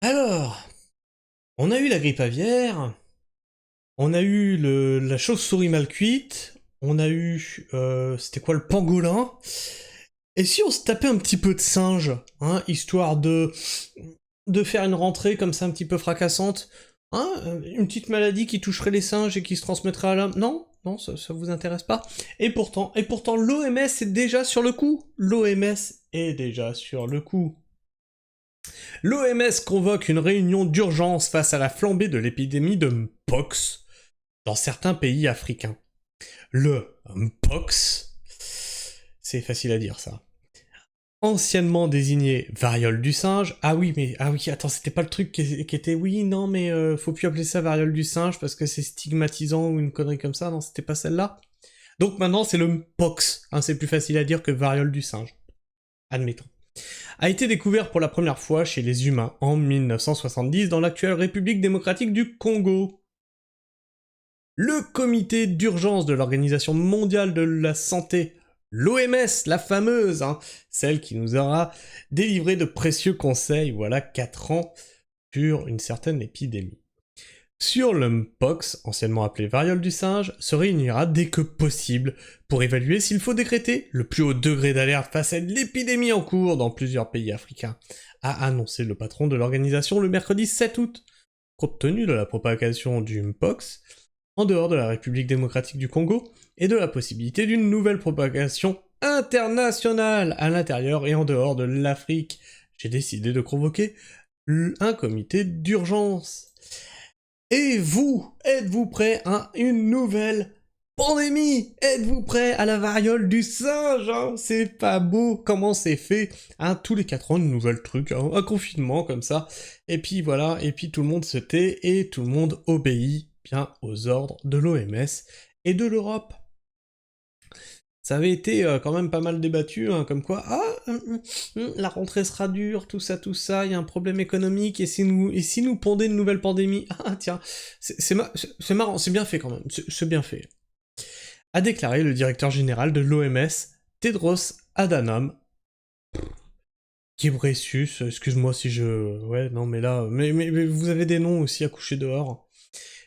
Alors, on a eu la grippe aviaire, on a eu la chauve-souris mal cuite, on a eu, c'était quoi, le pangolin. Et si on se tapait un petit peu de singe, hein, histoire de faire une rentrée comme ça un petit peu fracassante, hein, une petite maladie qui toucherait les singes et qui se transmettrait à l'homme. Non, non, ça vous intéresse pas. Et pourtant, l'OMS est déjà sur le coup. L'OMS est déjà sur le coup. L'OMS convoque une réunion d'urgence face à la flambée de l'épidémie de Mpox dans certains pays africains. Le Mpox, c'est facile à dire ça. Anciennement désigné variole du singe. Ah oui, attends, c'était pas le truc qui était oui, non, mais faut plus appeler ça variole du singe parce que c'est stigmatisant ou une connerie comme ça. Non, c'était pas celle-là. Donc maintenant, c'est le Mpox. Hein, c'est plus facile à dire que variole du singe. Admettons. A été découvert pour la première fois chez les humains en 1970 dans l'actuelle République démocratique du Congo. Le comité d'urgence de l'Organisation mondiale de la santé, l'OMS, la fameuse, hein, celle qui nous aura délivré de précieux conseils, voilà 4 ans, sur une certaine épidémie. Sur le Mpox, anciennement appelé variole du singe, se réunira dès que possible pour évaluer s'il faut décréter le plus haut degré d'alerte face à l'épidémie en cours dans plusieurs pays africains, a annoncé le patron de l'organisation le mercredi 7 août. Compte tenu de la propagation du Mpox, en dehors de la République démocratique du Congo, et de la possibilité d'une nouvelle propagation internationale à l'intérieur et en dehors de l'Afrique, j'ai décidé de convoquer un comité d'urgence. Et vous, êtes-vous prêts à une nouvelle pandémie? Êtes-vous prêts à la variole du singe, hein? C'est pas beau comment c'est fait, hein? Tous les 4 ans, de nouvelles trucs, hein? Un confinement comme ça, et puis voilà, et puis tout le monde se tait, et tout le monde obéit bien aux ordres de l'OMS et de l'Europe. Ça avait été quand même pas mal débattu, hein, comme quoi, la rentrée sera dure, tout ça, il y a un problème économique, et si nous pondait une nouvelle pandémie? Ah tiens, c'est marrant, c'est bien fait quand même, c'est bien fait. A déclaré le directeur général de l'OMS, Tedros Adhanom Ghebreyesus, excuse-moi si je... Ouais, non mais là... Mais vous avez des noms aussi à coucher dehors.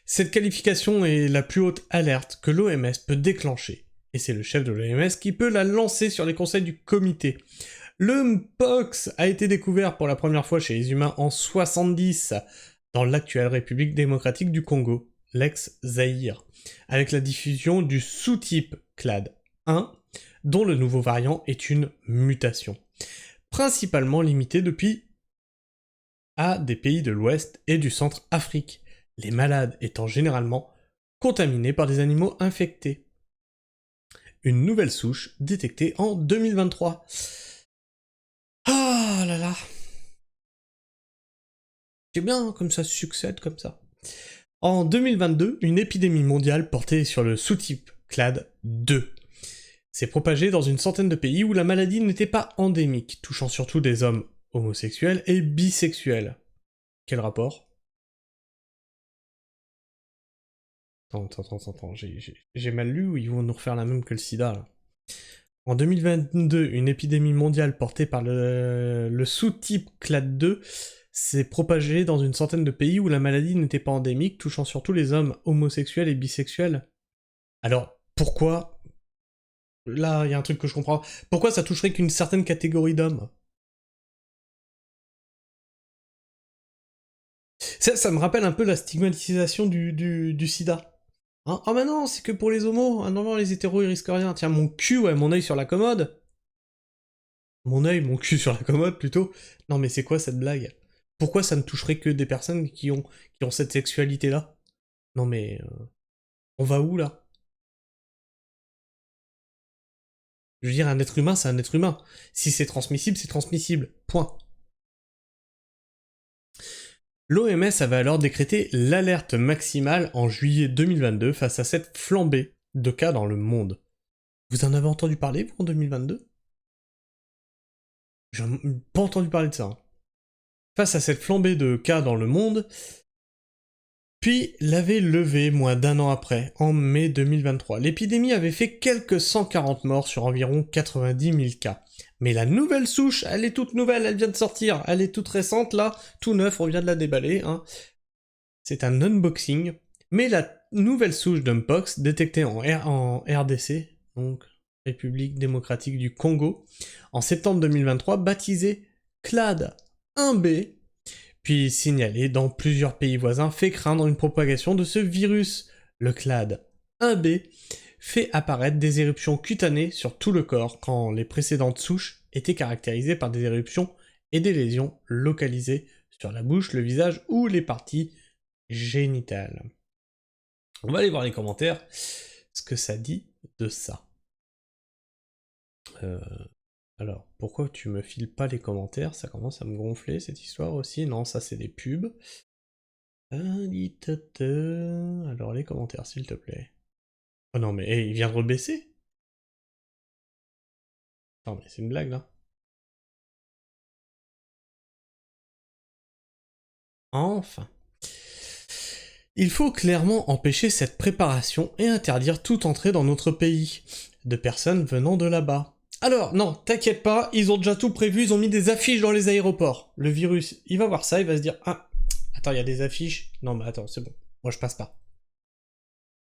Cette qualification est la plus haute alerte que l'OMS peut déclencher, et c'est le chef de l'OMS qui peut la lancer sur les conseils du comité. Le Mpox a été découvert pour la première fois chez les humains en 70, dans l'actuelle République démocratique du Congo, l'ex-Zaïre, avec la diffusion du sous-type Clade 1, dont le nouveau variant est une mutation, principalement limitée depuis à des pays de l'Ouest et du Centre Afrique, les malades étant généralement contaminés par des animaux infectés. Une nouvelle souche détectée en 2023. Ah là là. C'est bien, comme ça succède comme ça. En 2022, une épidémie mondiale portée sur le sous-type Clade 2 s'est propagée dans une centaine de pays où la maladie n'était pas endémique, touchant surtout des hommes homosexuels et bisexuels. Quel rapport? Attends, j'ai mal lu ou ils vont nous refaire la même que le sida là. En 2022, une épidémie mondiale portée par le sous-type Clade 2 s'est propagée dans une centaine de pays où la maladie n'était pas endémique, touchant surtout les hommes homosexuels et bisexuels. Alors, pourquoi? Là, il y a un truc que je comprends. Pourquoi ça toucherait qu'une certaine catégorie d'hommes? Ça me rappelle un peu la stigmatisation du sida. Hein, ah bah non, c'est que pour les homos. Ah non, non, les hétéros, ils risquent rien. Tiens, mon cul, ouais, mon œil sur la commode. Mon cul sur la commode, plutôt. Non mais c'est quoi cette blague? Pourquoi ça ne toucherait que des personnes qui ont cette sexualité-là? Non mais... on va où, là? Je veux dire, un être humain, c'est un être humain. Si c'est transmissible, c'est transmissible. Point. L'OMS avait alors décrété l'alerte maximale en juillet 2022 face à cette flambée de cas dans le monde. Vous en avez entendu parler, vous, en 2022? J'ai pas entendu parler de ça. Hein. Face à cette flambée de cas dans le monde, puis l'avait levé moins d'un an après, en mai 2023. L'épidémie avait fait quelques 140 morts sur environ 90 000 cas, Mais la nouvelle souche, elle est toute nouvelle, elle vient de sortir, elle est toute récente là, tout neuf, on vient de la déballer. Hein. C'est un unboxing. Mais la nouvelle souche d'Mpox, détectée en RDC, donc République démocratique du Congo, en septembre 2023, baptisée Clade 1B, puis signalée dans plusieurs pays voisins, fait craindre une propagation de ce virus. Le Clade 1B fait apparaître des éruptions cutanées sur tout le corps, quand les précédentes souches étaient caractérisées par des éruptions et des lésions localisées sur la bouche, le visage ou les parties génitales. On va aller voir les commentaires, ce que ça dit de ça. Alors, pourquoi tu me files pas les commentaires? Ça commence à me gonfler cette histoire aussi. Non, ça c'est des pubs. Alors les commentaires, s'il te plaît. Oh non, mais hey, il vient de rebaisser. Non, mais c'est une blague là. Enfin. Il faut clairement empêcher cette préparation et interdire toute entrée dans notre pays de personnes venant de là-bas. Alors, non, t'inquiète pas, ils ont déjà tout prévu, ils ont mis des affiches dans les aéroports. Le virus, il va voir ça, il va se dire « Ah, attends, il y a des affiches. Non, mais attends, c'est bon, moi je passe pas. »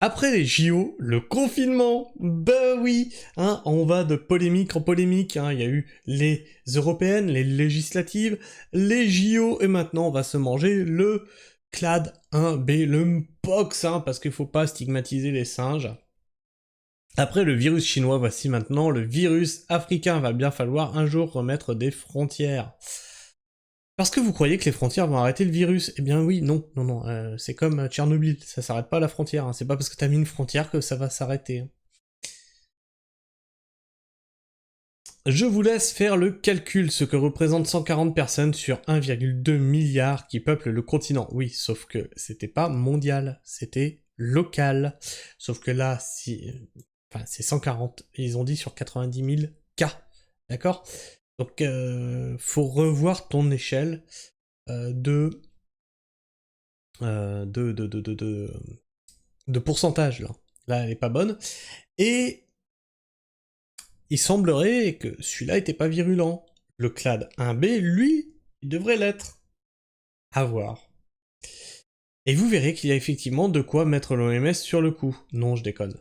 Après les JO, le confinement, bah oui, hein, on va de polémique en polémique, hein, il y a eu les européennes, les législatives, les JO, et maintenant on va se manger le Clade 1B, le Mpox, hein, parce qu'il faut pas stigmatiser les singes. Après le virus chinois, voici maintenant le virus africain, va bien falloir un jour remettre des frontières. Parce que vous croyez que les frontières vont arrêter le virus? Eh bien oui, non, c'est comme Tchernobyl, ça s'arrête pas à la frontière, hein. C'est pas parce que t'as mis une frontière que ça va s'arrêter. Hein. Je vous laisse faire le calcul, ce que représentent 140 personnes sur 1,2 milliard qui peuplent le continent. Oui, sauf que c'était pas mondial, c'était local. Sauf que là, enfin, c'est 140, ils ont dit sur 90 000 cas, d'accord? Donc, faut revoir ton échelle de pourcentage, là. Là, elle est pas bonne. Et il semblerait que celui-là était pas virulent. Le Clade 1B, lui, il devrait l'être. À voir. Et vous verrez qu'il y a effectivement de quoi mettre l'OMS sur le coup. Non, je déconne.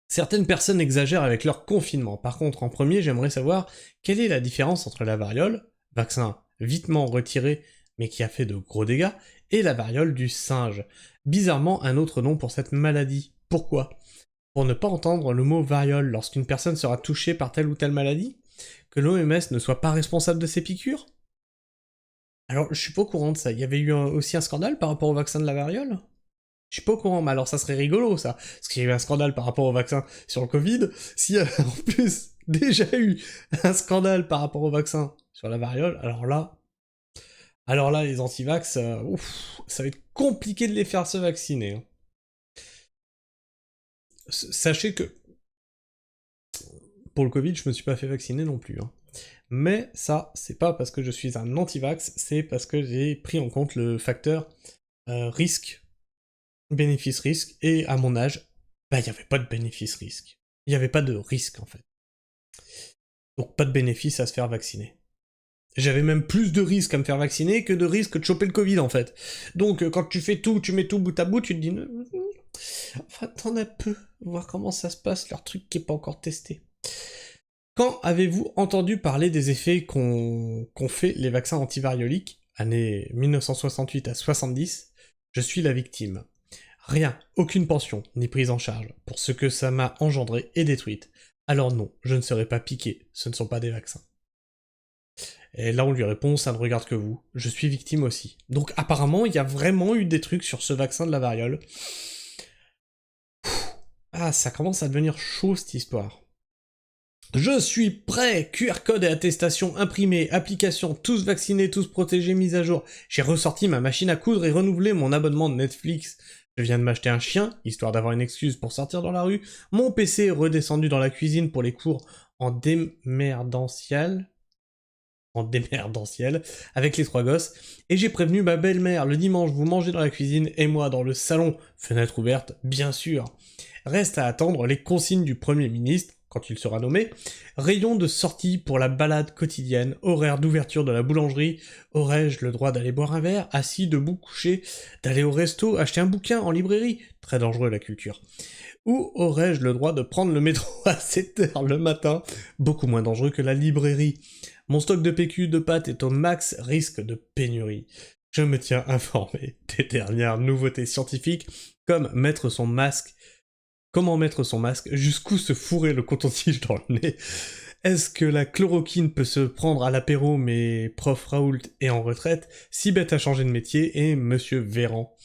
Certaines personnes exagèrent avec leur confinement. Par contre, en premier, j'aimerais savoir quelle est la différence entre la variole, vaccin vitement retiré mais qui a fait de gros dégâts, et la variole du singe. Bizarrement, un autre nom pour cette maladie. Pourquoi? Pour ne pas entendre le mot variole lorsqu'une personne sera touchée par telle ou telle maladie? Que l'OMS ne soit pas responsable de ces piqûres? Alors, je suis pas au courant de ça. Il y avait eu aussi un scandale par rapport au vaccin de la variole? Je suis pas au courant, mais alors ça serait rigolo, ça. Parce qu'il y a eu un scandale par rapport au vaccin sur le Covid. S'il y a en plus déjà eu un scandale par rapport au vaccin sur la variole, alors là, les antivax, ça va être compliqué de les faire se vacciner. Hein. Sachez que pour le Covid, je me suis pas fait vacciner non plus. Hein. Mais ça, c'est pas parce que je suis un antivax, c'est parce que j'ai pris en compte le facteur risque, bénéfice-risque, et à mon âge, bah il n'y avait pas de bénéfice-risque. Il n'y avait pas de risque en fait. Donc pas de bénéfice à se faire vacciner. J'avais même plus de risques à me faire vacciner que de risques de choper le Covid en fait. Donc quand tu fais tout, tu mets tout bout à bout, tu te dis... Enfin, t'en as peu, voir comment ça se passe, leur truc qui est pas encore testé. Quand avez-vous entendu parler des effets qu'ont fait les vaccins antivarioliques, années 1968 à 70? Je suis la victime. Rien, aucune pension, ni prise en charge, pour ce que ça m'a engendré et détruite. Alors non, je ne serai pas piqué, ce ne sont pas des vaccins. Et là on lui répond, ça ne regarde que vous, je suis victime aussi. Donc apparemment, il y a vraiment eu des trucs sur ce vaccin de la variole. Ah, ça commence à devenir chaud cette histoire. Je suis prêt! QR code et attestation imprimée, application, tous vaccinés, tous protégés, mise à jour. J'ai ressorti ma machine à coudre et renouvelé mon abonnement de Netflix. Je viens de m'acheter un chien, histoire d'avoir une excuse pour sortir dans la rue. Mon PC est redescendu dans la cuisine pour les cours en démerdentiel, avec les 3 gosses. Et j'ai prévenu ma belle-mère, le dimanche vous mangez dans la cuisine et moi dans le salon, fenêtre ouverte, bien sûr. Reste à attendre les consignes du Premier ministre quand il sera nommé, rayon de sortie pour la balade quotidienne, horaire d'ouverture de la boulangerie, aurais-je le droit d'aller boire un verre, assis, debout, couché, d'aller au resto, acheter un bouquin en librairie, très dangereux la culture, ou aurais-je le droit de prendre le métro à 7h le matin, beaucoup moins dangereux que la librairie. Mon stock de PQ de pâtes est au max, risque de pénurie. Je me tiens informé des dernières nouveautés scientifiques, comme mettre son masque, comment mettre son masque, jusqu'où se fourrer le coton-tige dans le nez. Est-ce que la chloroquine peut se prendre à l'apéro, mais prof Raoult est en retraite, si bête à changer de métier, et monsieur Véran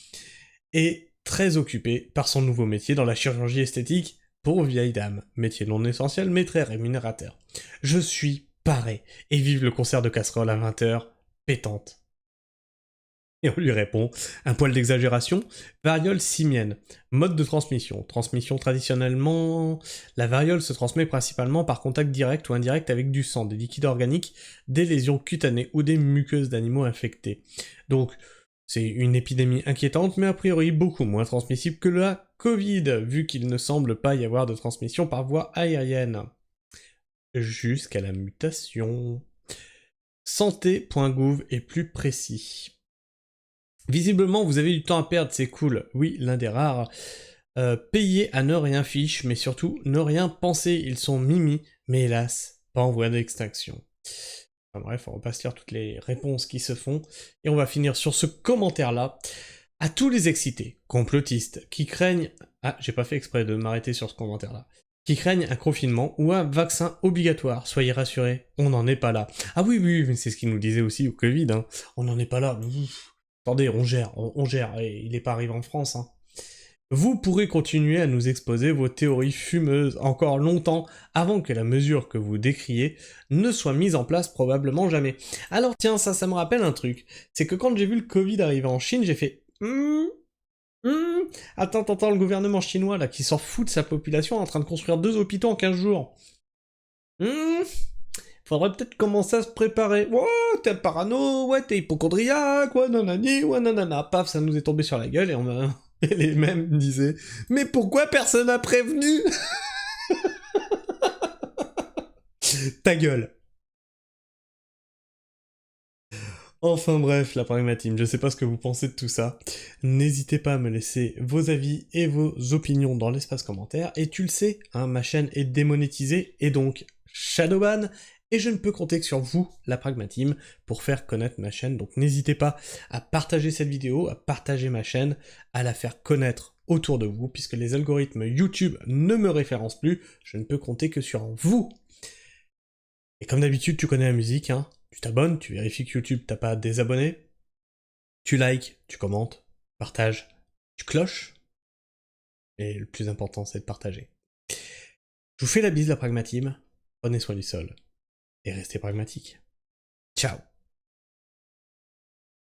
est très occupé par son nouveau métier dans la chirurgie esthétique pour vieille dame, métier non essentiel mais très rémunérateur. Je suis paré, et vive le concert de casserole à 20h, pétante. Et on lui répond, un poil d'exagération, variole simienne, mode de transmission. Transmission traditionnellement, la variole se transmet principalement par contact direct ou indirect avec du sang, des liquides organiques, des lésions cutanées ou des muqueuses d'animaux infectés. Donc, c'est une épidémie inquiétante, mais a priori beaucoup moins transmissible que la Covid, vu qu'il ne semble pas y avoir de transmission par voie aérienne. Jusqu'à la mutation. Santé.gouv est plus précis. Visiblement, vous avez du temps à perdre, c'est cool. Oui, l'un des rares. Payer à ne rien fiche, mais surtout ne rien penser. Ils sont mimi, mais hélas, pas en voie d'extinction. Enfin bref, on va pas se lire toutes les réponses qui se font. Et on va finir sur ce commentaire-là. À tous les excités, complotistes, qui craignent... Ah, j'ai pas fait exprès de m'arrêter sur ce commentaire-là. Qui craignent un confinement ou un vaccin obligatoire. Soyez rassurés, on n'en est pas là. Ah oui, oui, mais c'est ce qu'il nous disait aussi au Covid, hein. On n'en est pas là. Attendez, on gère, et il n'est pas arrivé en France, hein. Vous pourrez continuer à nous exposer vos théories fumeuses encore longtemps avant que la mesure que vous décriez ne soit mise en place, probablement jamais. Alors tiens, ça me rappelle un truc. C'est que quand j'ai vu le Covid arriver en Chine, j'ai fait... Attends, le gouvernement chinois là qui s'en fout de sa population est en train de construire 2 hôpitaux en 15 jours. Faudrait peut-être commencer à se préparer. Ouais, t'es parano, ouais, t'es hypochondriaque, ouais, nanani, ouais, nanana. Paf, ça nous est tombé sur la gueule et on a... Et les mêmes disaient « Mais pourquoi personne n'a prévenu ?» Ta gueule. Enfin bref, la pragmatine, je sais pas ce que vous pensez de tout ça. N'hésitez pas à me laisser vos avis et vos opinions dans l'espace commentaire. Et tu le sais, hein, ma chaîne est démonétisée et donc shadowban. Et je ne peux compter que sur vous, la pragmatine, pour faire connaître ma chaîne. Donc n'hésitez pas à partager cette vidéo, à partager ma chaîne, à la faire connaître autour de vous, puisque les algorithmes YouTube ne me référencent plus, je ne peux compter que sur vous. Et comme d'habitude, tu connais la musique, hein. Tu t'abonnes, tu vérifies que YouTube t'a pas désabonné, tu likes, tu commentes, partages, tu cloches, et le plus important c'est de partager. Je vous fais la bise la pragmatine, prenez soin du sol, et restez pragmatique. Ciao.